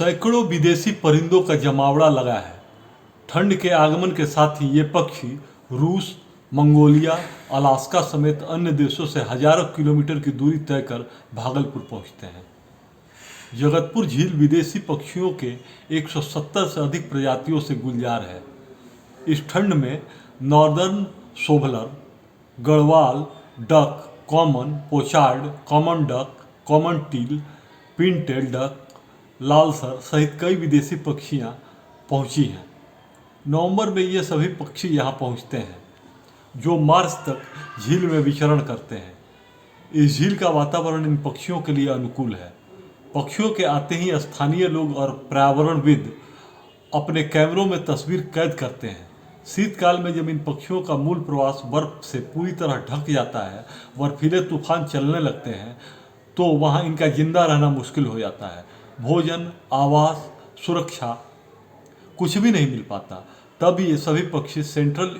सैकड़ों विदेशी परिंदों का जमावड़ा लगा है। ठंड के आगमन के साथ ही ये पक्षी रूस, मंगोलिया, अलास्का समेत अन्य देशों से हजारों किलोमीटर की दूरी तय कर भागलपुर पहुंचते हैं। जगतपुर झील विदेशी पक्षियों के 170 से अधिक प्रजातियों से गुलजार है। इस ठंड में northern shoveler, Garhwal duck, common, pochard, common duck, common teal, pintail duck, लालसर सहित कई विदेशी पक्षियां पहुंची हैं। नवंबर में ये सभी पक्षी यहाँ पहुँचते हैं, जो मार्च तक झील में विचरण करते हैं। इस झील का वातावरण इन पक्षियों के लिए अनुकूल है। पक्षियों के आते ही स्थानीय लोग और पर्यावरणविद अपने कैमरों में तस्वीर कैद करते हैं। शीतकाल में जब इन पक्षियों का मूल प्रवास बर्फ से पूरी तरह ढक जाता है, बर्फीले तूफान चलने लगते हैं, तो वहाँ इनका जिंदा रहना मुश्किल हो जाता है। भोजन, आवास, सुरक्षा कुछ भी नहीं मिल पाता। तब ये सभी पक्षी सेंट्रल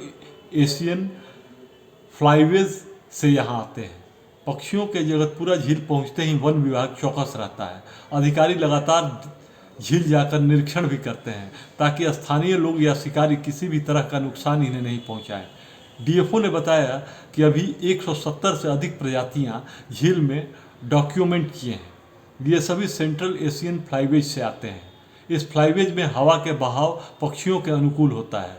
एशियन फ्लाईवेज से यहाँ आते हैं। पक्षियों के जगतपुरा झील पहुँचते ही वन विभाग चौकस रहता है। अधिकारी लगातार झील जाकर निरीक्षण भी करते हैं ताकि स्थानीय लोग या शिकारी किसी भी तरह का नुकसान इन्हें नहीं पहुँचाएं। डीएफओ ने बताया कि अभी 170 से अधिक प्रजातियाँ झील में डॉक्यूमेंट किए हैं। ये सभी सेंट्रल एशियन फ्लाईवेज से आते हैं। इस फ्लाईवेज में हवा के बहाव पक्षियों के अनुकूल होता है।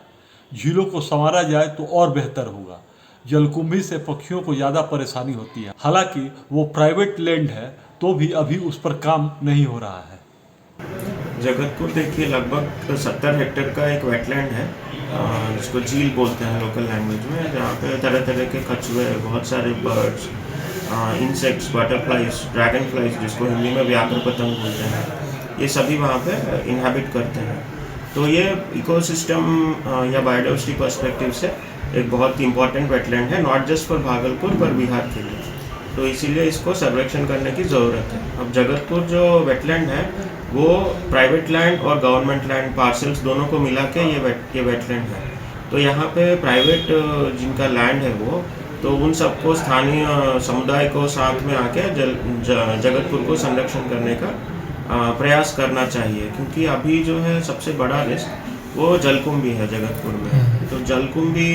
झीलों को संवारा जाए तो और बेहतर होगा। जलकुंभी से पक्षियों को ज़्यादा परेशानी होती है। हालांकि वो प्राइवेट लैंड है तो भी अभी उस पर काम नहीं हो रहा है। जगतपुर देखिए लगभग 70 हेक्टेयर का एक वेटलैंड है, जिसको झील बोलते हैं लोकल लैंग्वेज में, जहाँ पे तरह तरह के कछुए, बहुत सारे birds, insects, butterflies, dragon flies जिसको हिंदी में व्याघ्र पतंग बोलते हैं, ये सभी वहाँ पे इनहैबिट करते हैं। तो ये इकोसिस्टम या बायोडाइवर्सिटी पर्सपेक्टिव से एक बहुत इंपॉर्टेंट वेटलैंड है, नॉट जस्ट फॉर भागलपुर पर बिहार के लिए। तो इसीलिए इसको संरक्षण करने की ज़रूरत है। अब जगतपुर जो वेटलैंड है वो प्राइवेट लैंड और गवर्नमेंट लैंड पार्सल्स दोनों को मिला के ये वेटलैंड है। तो यहाँ पे प्राइवेट जिनका लैंड है वो, तो उन सबको स्थानीय समुदाय को साथ में आके जगतपुर को संरक्षण करने का प्रयास करना चाहिए, क्योंकि अभी जो है सबसे बड़ा रिस्क वो जलकुंभी है जगतपुर में। तो जलकुंभी,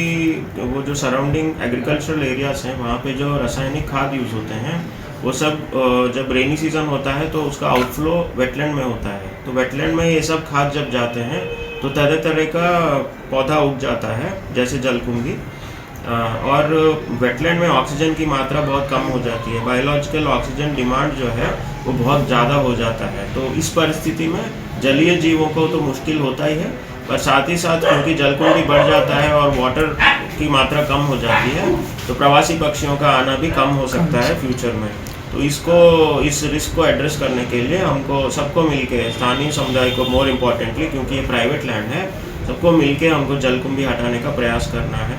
वो जो सराउंडिंग एग्रीकल्चरल एरियाज हैं वहाँ पे जो रासायनिक खाद यूज़ होते हैं वो सब जब रेनी सीजन होता है तो उसका आउटफ्लो वेटलैंड में होता है। तो वेटलैंड में ये सब खाद जब जाते हैं तो तरह तरह का पौधा उग जाता है, जैसे जलकुंभी, और वेटलैंड में ऑक्सीजन की मात्रा बहुत कम हो जाती है। बायोलॉजिकल ऑक्सीजन डिमांड जो है वो बहुत ज़्यादा हो जाता है। तो इस परिस्थिति में जलीय जीवों को तो मुश्किल होता ही है, पर साथ ही साथ क्योंकि जलकुंभी बढ़ जाता है और वाटर की मात्रा कम हो जाती है, तो प्रवासी पक्षियों का आना भी कम हो सकता है फ्यूचर में। तो इस रिस्क को एड्रेस करने के लिए हमको सबको मिलके, स्थानीय समुदाय को मोर इम्पॉर्टेंटली, क्योंकि ये प्राइवेट लैंड है, सबको मिलके हमको जलकुंभी हटाने का प्रयास करना है।